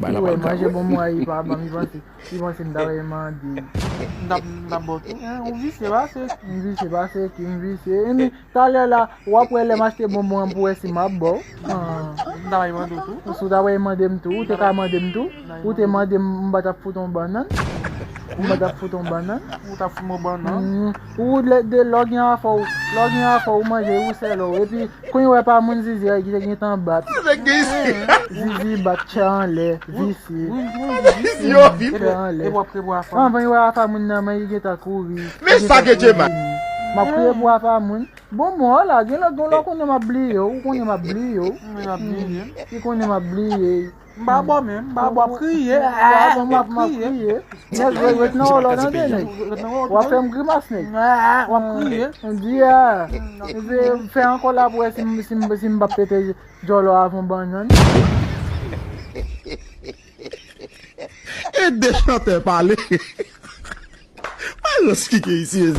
Ba la Ouais, pal manger ka. bon moi, il va vraiment dire. D'abord, on vit, c'est pas c'est. Mvi se ba se ki mvi se. Emi, talè la, wap wè lè m'achete bonbon pou wè si map bo. D'abord, moi tout. Sou da wè mandem tou, ou te ka mandem tou, ou te mandem mbata fouton banan. Mbata fouton banan. Ou ta fumé bon non? Ou de log yon a fò ou manje ou se lo. E pi, kwen wè pa moun zizi a ki te gen tan bat. Zizi bat chan le, visi. Yo, vi. Chan le. Et pour après boire femme. An van yon wè a fa moun nan man yi gen ta kouri. Me sa ke je man. Ma priye pou a fa moun. Bon moun la, gen lò konen ma bli yo, ou konen ma bli yo. Mais la bien. Ki konen ma bli yo. Ba bon même, ba bon crier. Ma priye. Nek wet nan wò lò nan de nek. Wap fèm grimas nek. Wap crier. Di ya, fè ankon la pou si mba pete jolo avon banan. E de chante pale. Mas os que é isso,